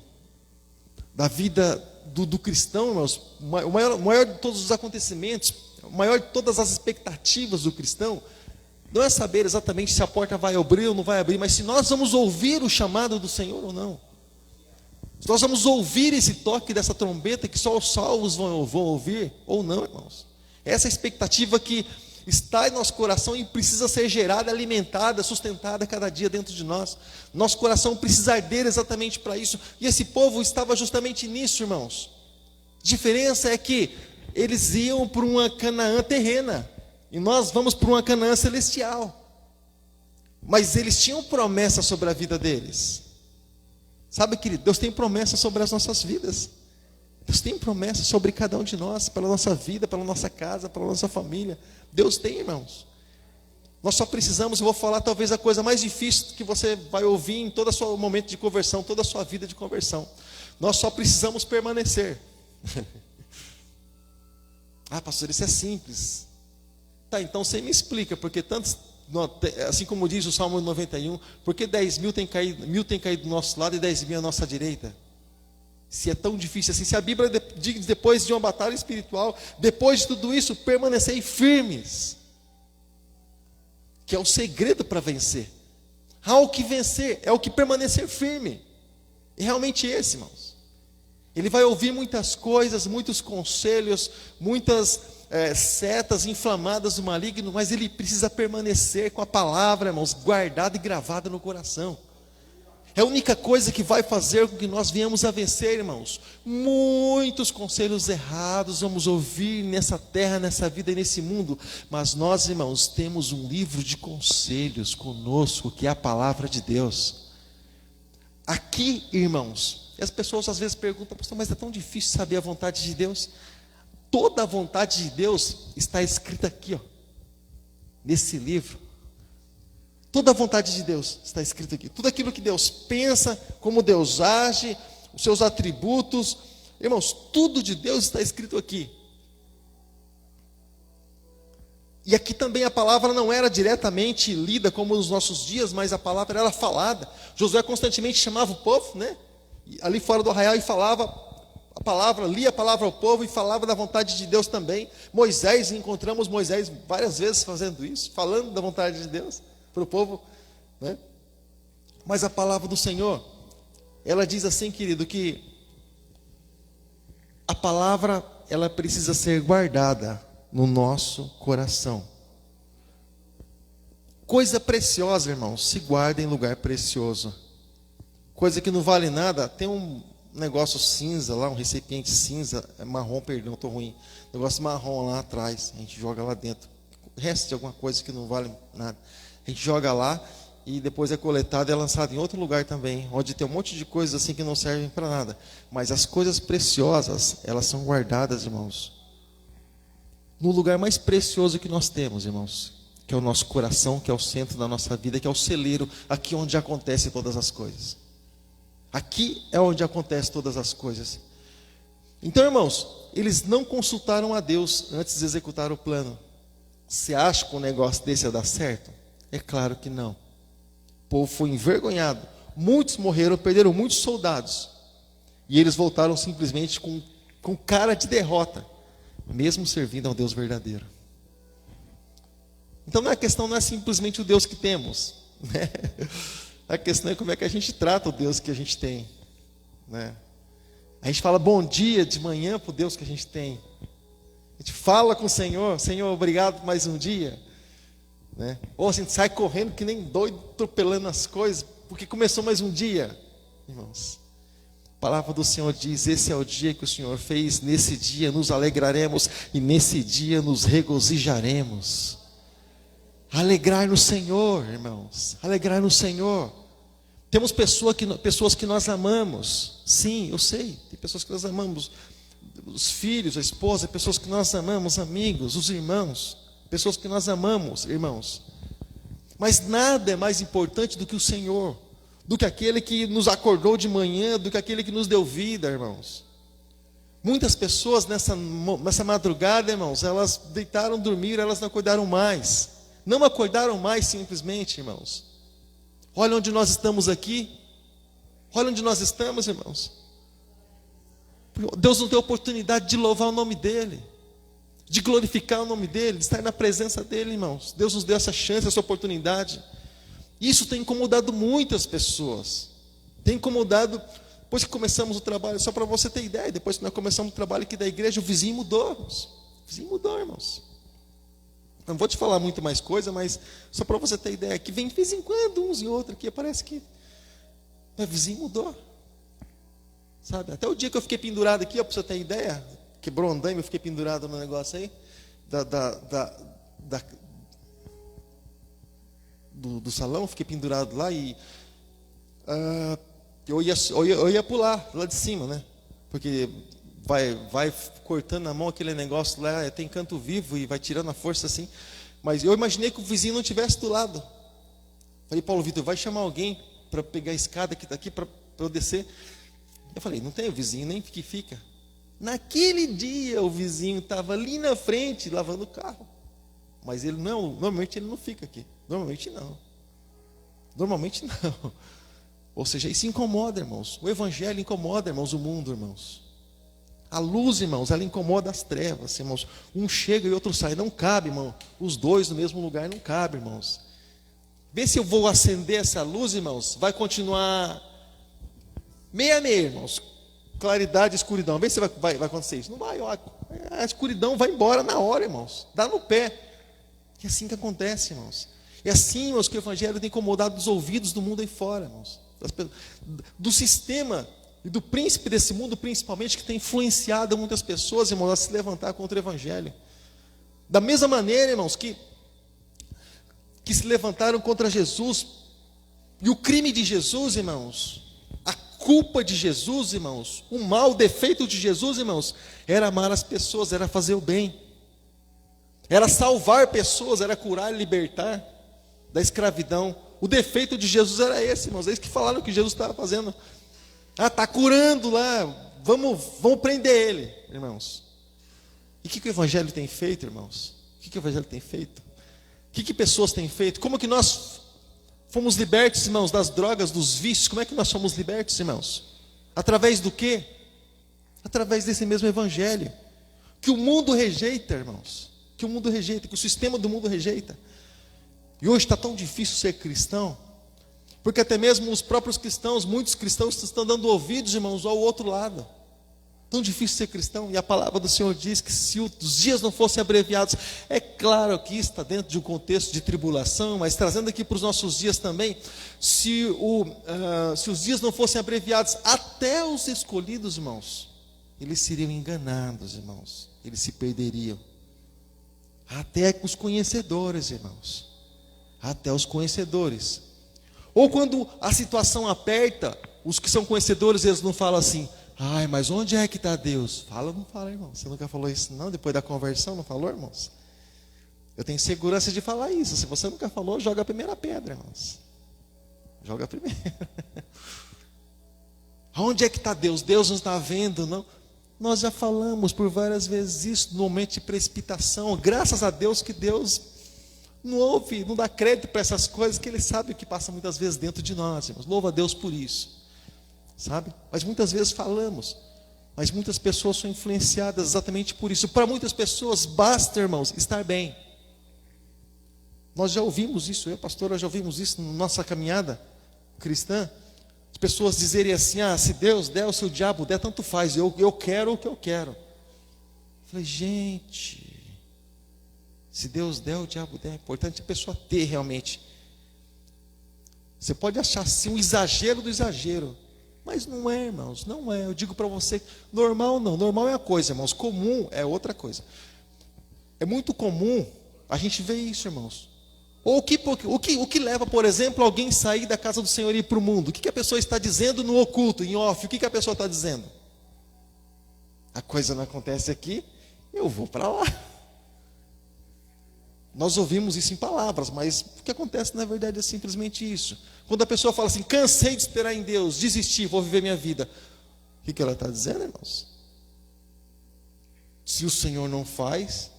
da vida do cristão, irmãos, o maior de todos os acontecimentos, o maior de todas as expectativas do cristão, não é saber exatamente se a porta vai abrir ou não vai abrir, mas se nós vamos ouvir o chamado do Senhor ou não. Se nós vamos ouvir esse toque dessa trombeta que só os salvos vão ouvir ou não, irmãos. Essa é a expectativa que está em nosso coração e precisa ser gerada, alimentada, sustentada cada dia dentro de nós. Nosso coração precisa arder exatamente para isso. E esse povo estava justamente nisso, irmãos. A diferença é que eles iam para uma Canaã terrena e nós vamos para uma Canaã celestial. Mas eles tinham promessa sobre a vida deles. Sabe, querido, Deus tem promessa sobre as nossas vidas. Deus tem promessa sobre cada um de nós, pela nossa vida, pela nossa casa, pela nossa família. Deus tem, irmãos. Nós só precisamos, eu vou falar talvez a coisa mais difícil que você vai ouvir em todo o seu momento de conversão, toda a sua vida de conversão. Nós só precisamos permanecer. Ah, pastor, isso é simples. Tá, então você me explica, porque tantos, assim como diz o Salmo 91, porque 10.000 tem caído do nosso lado e 10.000 à nossa direita? Se é tão difícil assim, se a Bíblia diz depois de uma batalha espiritual, depois de tudo isso, permanecei firmes, que é o segredo para vencer. Há o que vencer, é o que permanecer firme. E realmente esse, irmãos. Ele vai ouvir muitas coisas, muitos conselhos, muitas setas inflamadas do maligno, mas ele precisa permanecer com a palavra, irmãos, guardada e gravada no coração. É a única coisa que vai fazer com que nós venhamos a vencer, irmãos. Muitos conselhos errados vamos ouvir nessa terra, nessa vida e nesse mundo. Mas nós, irmãos, temos um livro de conselhos conosco, que é a palavra de Deus. Aqui, irmãos, e as pessoas às vezes perguntam: pastor, mas é tão difícil saber a vontade de Deus. Toda a vontade de Deus está escrita aqui, ó, nesse livro. Toda a vontade de Deus está escrito aqui. Tudo aquilo que Deus pensa, como Deus age, os seus atributos. Irmãos, tudo de Deus está escrito aqui. E aqui também a palavra não era diretamente lida como nos nossos dias, mas a palavra era falada. Josué constantemente chamava o povo, né? Ali fora do arraial, e falava a palavra, lia a palavra ao povo e falava da vontade de Deus também. Moisés, encontramos Moisés várias vezes fazendo isso, falando da vontade de Deus para o povo, né? Mas a palavra do Senhor, ela diz assim, querido, que a palavra, ela precisa ser guardada no nosso coração. Coisa preciosa, irmãos, se guarda em lugar precioso. Coisa que não vale nada, tem um negócio cinza lá, um recipiente cinza, marrom, perdão, estou ruim, negócio marrom lá atrás, a gente joga lá dentro, resta de alguma coisa que não vale nada. A gente joga lá e depois é coletado e é lançado em outro lugar também, onde tem um monte de coisas assim que não servem para nada. Mas as coisas preciosas, elas são guardadas, irmãos, no lugar mais precioso que nós temos, irmãos, que é o nosso coração, que é o centro da nossa vida, que é o celeiro, aqui onde acontecem todas as coisas. Aqui é onde acontecem todas as coisas. Então, irmãos, eles não consultaram a Deus antes de executar o plano. Você acha que um negócio desse ia dar certo? É claro que não. O povo foi envergonhado. muitos morreram, perderam muitos soldados. E eles voltaram simplesmente com cara de derrota, mesmo servindo ao Deus verdadeiro. Então a questão não é simplesmente o Deus que temos, né? A questão é como é que a gente trata o Deus que a gente tem, né? A gente fala bom dia de manhã para o Deus que a gente tem. A gente fala com o Senhor, Senhor, obrigado por mais um dia, né? Ou a gente sai correndo que nem doido, atropelando as coisas, porque começou mais um dia. Irmãos, a palavra do Senhor diz: esse é o dia que o Senhor fez, nesse dia nos alegraremos e nesse dia nos regozijaremos. Alegrar no Senhor, irmãos, alegrar no Senhor. Temos pessoas que nós amamos, sim, eu sei, tem pessoas que nós amamos, os filhos, a esposa, pessoas que nós amamos, amigos, os irmãos, pessoas que nós amamos, irmãos. Mas nada é mais importante do que o Senhor, do que aquele que nos acordou de manhã, do que aquele que nos deu vida, irmãos. Muitas pessoas nessa madrugada, irmãos, elas deitaram, dormiram, elas não acordaram mais. Não acordaram mais simplesmente, irmãos. Olha onde nós estamos aqui. Olha onde nós estamos, irmãos. Deus nos deu a oportunidade de louvar o nome dEle, de glorificar o nome dEle, de estar na presença dEle, irmãos. Deus nos deu essa chance, essa oportunidade. Isso tem incomodado muitas pessoas. Tem incomodado, depois que começamos o trabalho, só para você ter ideia, depois que nós começamos o trabalho aqui da igreja, o vizinho mudou, irmãos. O vizinho mudou, irmãos. Não vou te falar muito mais coisa, mas só para você ter ideia, que vem de vez em quando, uns e outros aqui, parece que o vizinho mudou. Sabe? Até o dia que eu fiquei pendurado aqui, para você ter ideia, quebrou o andaime, eu fiquei pendurado no negócio aí, do salão, fiquei pendurado lá e eu ia pular lá de cima, né? Porque vai cortando na mão aquele negócio lá, tem canto vivo e vai tirando a força assim. Mas eu imaginei que o vizinho não estivesse do lado. Falei, Paulo Vitor, vai chamar alguém para pegar a escada que está aqui para eu descer. Eu falei, não tem o vizinho nem que fica. Naquele dia o vizinho estava ali na frente lavando o carro. Mas ele não, normalmente ele não fica aqui. Normalmente não. Ou seja, isso incomoda, irmãos. O evangelho incomoda, irmãos, o mundo, irmãos. A luz, irmãos, ela incomoda as trevas, irmãos. Um chega e outro sai. Não cabe, irmão. Os dois no mesmo lugar não cabe, irmãos. Vê se eu vou acender essa luz, irmãos. Vai continuar meio a meio, irmãos. Claridade e escuridão. Vê se vai acontecer isso. Não vai, ó. A escuridão vai embora na hora, irmãos. Dá no pé. É assim que acontece, irmãos. É assim, irmãos, que o evangelho tem incomodado os ouvidos do mundo aí fora, irmãos. Do sistema e do príncipe desse mundo, principalmente, que tem influenciado muitas pessoas, irmãos, a se levantar contra o evangelho. Da mesma maneira, irmãos, que se levantaram contra Jesus, e o crime de Jesus, irmãos, a culpa de Jesus, irmãos, o mal, o defeito de Jesus, irmãos, era amar as pessoas, era fazer o bem, era salvar pessoas, era curar e libertar da escravidão. O defeito de Jesus era esse, irmãos, é isso que falaram que Jesus estava fazendo. Está curando lá, vamos prender ele, irmãos. E o que o evangelho tem feito, irmãos? O que o evangelho tem feito? O que pessoas têm feito? Como que nós fomos libertos, irmãos, das drogas, dos vícios? Como é que nós fomos libertos, irmãos? Através do quê? Através desse mesmo evangelho, que o mundo rejeita, irmãos. Que o mundo rejeita, que o sistema do mundo rejeita. E hoje está tão difícil ser cristão, porque até mesmo os próprios cristãos, muitos cristãos estão dando ouvidos, irmãos, ao outro lado. Tão difícil ser cristão, e a palavra do Senhor diz que se os dias não fossem abreviados, é claro que isso está dentro de um contexto de tribulação, mas trazendo aqui para os nossos dias também, se os dias não fossem abreviados, até os escolhidos, irmãos, eles seriam enganados, irmãos, eles se perderiam. Até os conhecedores, irmãos, até os conhecedores. Ou quando a situação aperta, os que são conhecedores, eles não falam assim, ai, mas onde é que está Deus? Fala ou não fala, irmão? Você nunca falou isso não? Depois da conversão, não falou, irmãos? Eu tenho segurança de falar isso. Se você nunca falou, joga a primeira pedra, irmãos. Joga a primeira. Onde é que está Deus? Deus não está vendo, não? Nós já falamos por várias vezes isso no momento de precipitação. Graças a Deus que Deus não ouve, não dá crédito para essas coisas, que Ele sabe o que passa muitas vezes dentro de nós, irmãos. Louva a Deus por isso, sabe? Mas muitas vezes falamos, mas muitas pessoas são influenciadas exatamente por isso. Para muitas pessoas basta, irmãos, estar bem. Nós já ouvimos isso, pastora, já ouvimos isso na nossa caminhada cristã. As pessoas dizerem assim: se Deus der, ou se o diabo der, tanto faz, eu quero o que eu quero. Eu falei, gente, se Deus der, o diabo der, é importante a pessoa ter realmente. Você pode achar assim um exagero do exagero, mas não é, irmãos, não é. Eu digo para você, normal não, normal é uma coisa, irmãos, comum é outra coisa. É muito comum a gente ver isso, irmãos. Ou o que leva, por exemplo, alguém sair da casa do Senhor e ir para o mundo? O que a pessoa está dizendo no oculto, em off? O que a pessoa está dizendo? A coisa não acontece aqui, eu vou para lá. Nós ouvimos isso em palavras, mas o que acontece na verdade é simplesmente isso. Quando a pessoa fala assim: cansei de esperar em Deus, desisti, vou viver minha vida. O que ela está dizendo, irmãos? Se o Senhor não faz,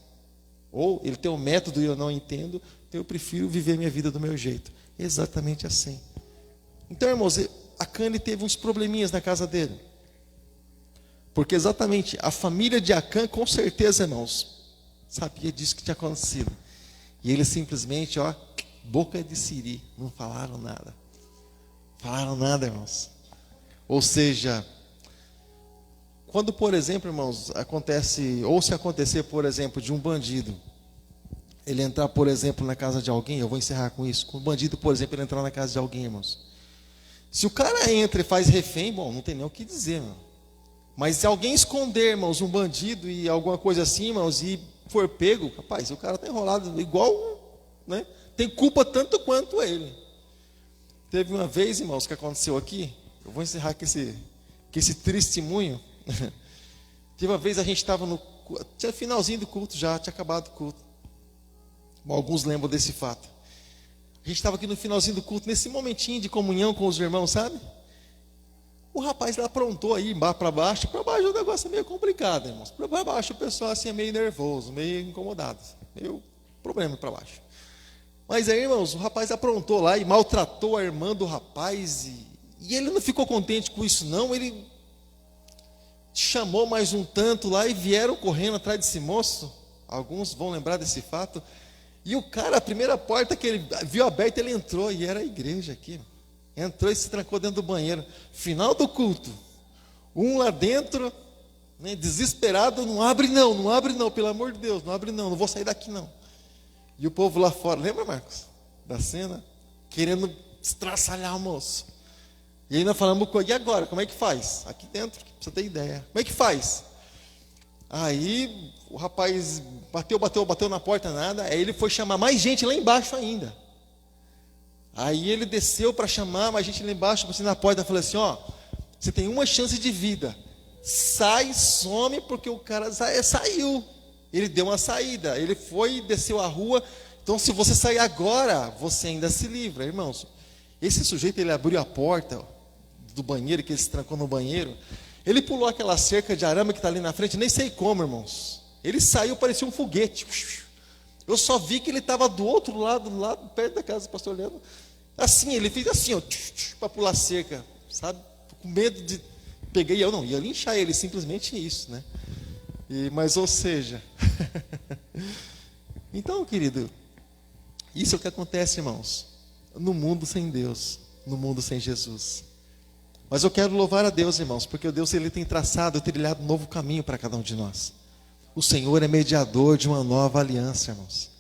ou Ele tem um método e eu não entendo, eu prefiro viver minha vida do meu jeito. Exatamente assim. Então, irmãos, Acã teve uns probleminhas na casa dele. Porque exatamente a família de Acã, com certeza, irmãos, sabia disso que tinha acontecido. E eles simplesmente, boca de siri, não falaram nada. Falaram nada, irmãos. Ou seja, quando, por exemplo, irmãos, acontece, ou se acontecer, por exemplo, de um bandido, ele entrar, por exemplo, na casa de alguém, eu vou encerrar com isso. Com um bandido, por exemplo, ele entrar na casa de alguém, irmãos. Se o cara entra e faz refém, bom, não tem nem o que dizer, irmão. Mas se alguém esconder, irmãos, um bandido e alguma coisa assim, irmãos, e for pego, rapaz, o cara está enrolado igual, né? Tem culpa tanto quanto ele. Teve uma vez, irmãos, que aconteceu aqui, eu vou encerrar com esse testemunho. Teve uma vez, a gente estava tinha finalzinho do culto já, tinha acabado o culto. Alguns lembram desse fato. A gente estava aqui no finalzinho do culto, nesse momentinho de comunhão com os irmãos, sabe? O rapaz lá aprontou aí, para baixo o negócio é meio complicado, irmãos. Para baixo o pessoal assim é meio nervoso, meio incomodado, meio problema para baixo. Mas aí, irmãos, o rapaz aprontou lá e maltratou a irmã do rapaz, e ele não ficou contente com isso não, ele chamou mais um tanto lá e vieram correndo atrás desse moço. Alguns vão lembrar desse fato. E o cara, a primeira porta que ele viu aberta, ele entrou, e era a igreja aqui. Entrou e se trancou dentro do banheiro. Final do culto. Um lá dentro, né, desesperado, não abre não, pelo amor de Deus, não abre não vou sair daqui não. E o povo lá fora, lembra, Marcos? Da cena? Querendo estraçalhar o moço. E aí nós falamos, e agora, como é que faz? Aqui dentro, pra você ter ideia. Como é que faz? Aí o rapaz bateu na porta, nada. Aí ele foi chamar mais gente lá embaixo ainda. Aí ele desceu para chamar mais gente lá embaixo, assim, na porta, falou assim: você tem uma chance de vida. Sai, some, porque o cara saiu. Ele deu uma saída. Ele foi e desceu a rua. Então, se você sair agora, você ainda se livra, irmãos. Esse sujeito, ele abriu a porta do banheiro, que ele se trancou no banheiro. Ele pulou aquela cerca de arame que está ali na frente, nem sei como, irmãos. Ele saiu, parecia um foguete. Eu só vi que ele estava do outro lado, lá perto da casa do pastor Leandro. Assim, ele fez assim, para pular a cerca, sabe? Com medo de... Peguei, eu não ia linchar ele, simplesmente isso, né? Mas, ou seja... Então, querido, isso é o que acontece, irmãos, no mundo sem Deus, no mundo sem Jesus. Mas eu quero louvar a Deus, irmãos, porque o Deus, Ele tem traçado, trilhado um novo caminho para cada um de nós. O Senhor é mediador de uma nova aliança, irmãos.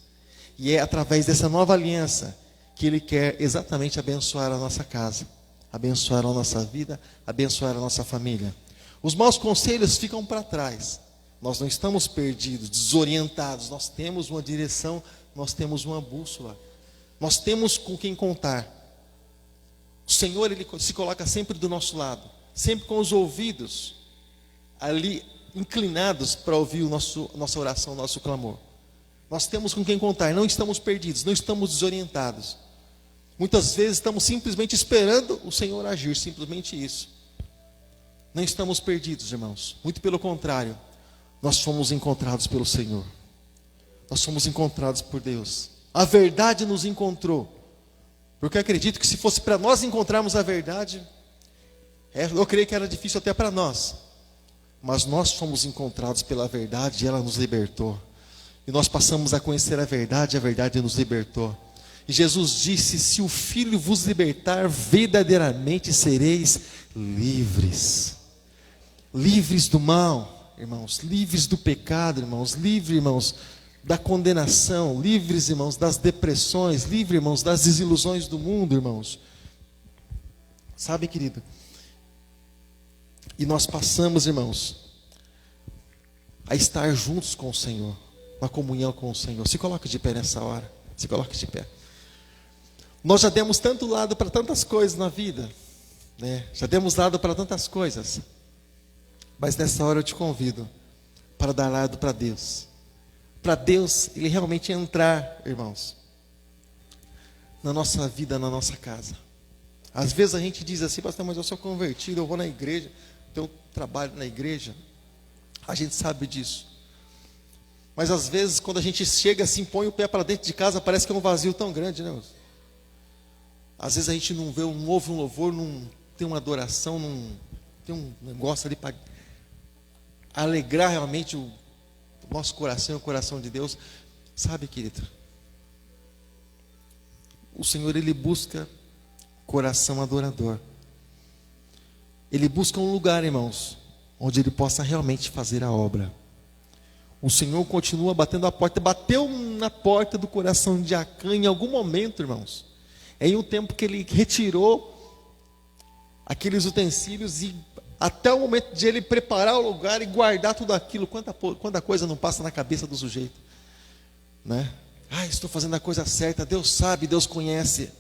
E é através dessa nova aliança que Ele quer exatamente abençoar a nossa casa, abençoar a nossa vida, abençoar a nossa família. Os maus conselhos ficam para trás. Nós não estamos perdidos, desorientados. Nós temos uma direção, nós temos uma bússola. Nós temos com quem contar. O Senhor, Ele se coloca sempre do nosso lado, sempre com os ouvidos ali inclinados para ouvir nossa oração, nosso clamor. Nós temos com quem contar, não estamos perdidos, não estamos desorientados. Muitas vezes estamos simplesmente esperando o Senhor agir, simplesmente isso. Não estamos perdidos, irmãos, muito pelo contrário, nós fomos encontrados pelo Senhor. Nós fomos encontrados por Deus. A verdade nos encontrou. Porque eu acredito que se fosse para nós encontrarmos a verdade, eu creio que era difícil até para nós. Mas nós fomos encontrados pela verdade e ela nos libertou. E nós passamos a conhecer a verdade nos libertou. E Jesus disse: se o Filho vos libertar, verdadeiramente sereis livres. Livres do mal, irmãos. Livres do pecado, irmãos. Livres, irmãos, da condenação. Livres, irmãos, das depressões. Livres, irmãos, das desilusões do mundo, irmãos. Sabe, querido? E nós passamos, irmãos, a estar juntos com o Senhor, na comunhão com o Senhor. Se coloque de pé nessa hora. Se coloque de pé. Nós já demos tanto lado para tantas coisas na vida, né? Já demos lado para tantas coisas. Mas nessa hora eu te convido para dar lado para Deus. Para Deus, Ele realmente entrar, irmãos, na nossa vida, na nossa casa. Às vezes a gente diz assim: pastor, mas eu sou convertido, eu vou na igreja, eu trabalho na igreja. A gente sabe disso. Mas às vezes quando a gente chega assim, põe o pé para dentro de casa, parece que é um vazio tão grande, né? Às vezes a gente não vê, não ouve um louvor, não tem uma adoração, não tem um negócio ali para alegrar realmente o nosso coração e o coração de Deus. Sabe, querido, o Senhor, Ele busca coração adorador. Ele busca um lugar, irmãos, onde Ele possa realmente fazer a obra. O Senhor continua batendo a porta. Bateu na porta do coração de Acã em algum momento, irmãos. É em um tempo que Ele retirou aqueles utensílios e até o momento de Ele preparar o lugar e guardar tudo aquilo. Quanta coisa não passa na cabeça do sujeito, né? Estou fazendo a coisa certa. Deus sabe, Deus conhece.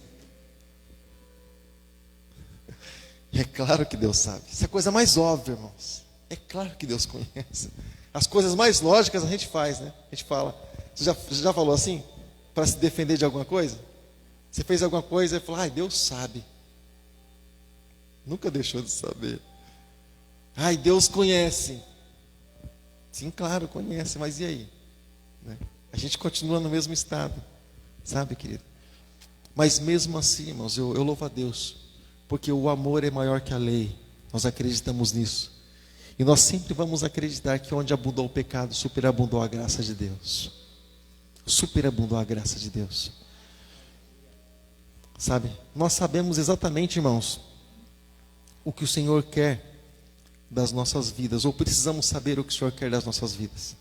É claro que Deus sabe. Isso é a coisa mais óbvia, irmãos. É claro que Deus conhece. As coisas mais lógicas a gente faz, né? A gente fala. Você já falou assim? Para se defender de alguma coisa? Você fez alguma coisa e falou: Deus sabe. Nunca deixou de saber. Deus conhece. Sim, claro, conhece, mas e aí? Né? A gente continua no mesmo estado. Sabe, querido? Mas mesmo assim, irmãos, eu louvo a Deus. Porque o amor é maior que a lei. Nós acreditamos nisso. E nós sempre vamos acreditar que onde abundou o pecado, superabundou a graça de Deus. Superabundou a graça de Deus. Sabe? Nós sabemos exatamente, irmãos, o que o Senhor quer das nossas vidas. Ou precisamos saber o que o Senhor quer das nossas vidas.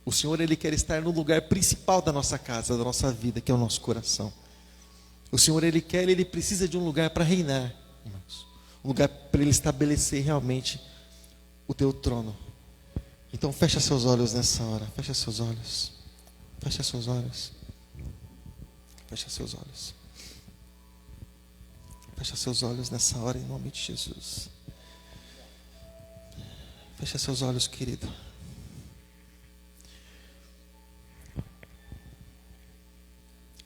O Senhor, Ele quer estar no lugar principal da nossa casa, da nossa vida, que é o nosso coração. O Senhor, Ele precisa de um lugar para reinar, irmãos. Um lugar para Ele estabelecer realmente o teu trono. Então fecha seus olhos nessa hora. Fecha seus olhos. Fecha seus olhos. Fecha seus olhos. Fecha seus olhos nessa hora em nome de Jesus. Fecha seus olhos, querido.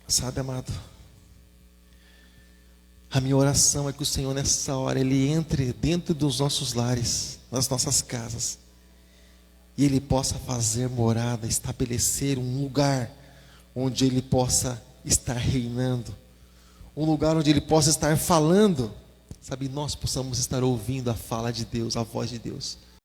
Sabe, amado, a minha oração é que o Senhor nessa hora Ele entre dentro dos nossos lares, nas nossas casas, e Ele possa fazer morada, estabelecer um lugar onde Ele possa estar reinando, um lugar onde Ele possa estar falando, sabe, nós possamos estar ouvindo a fala de Deus, a voz de Deus.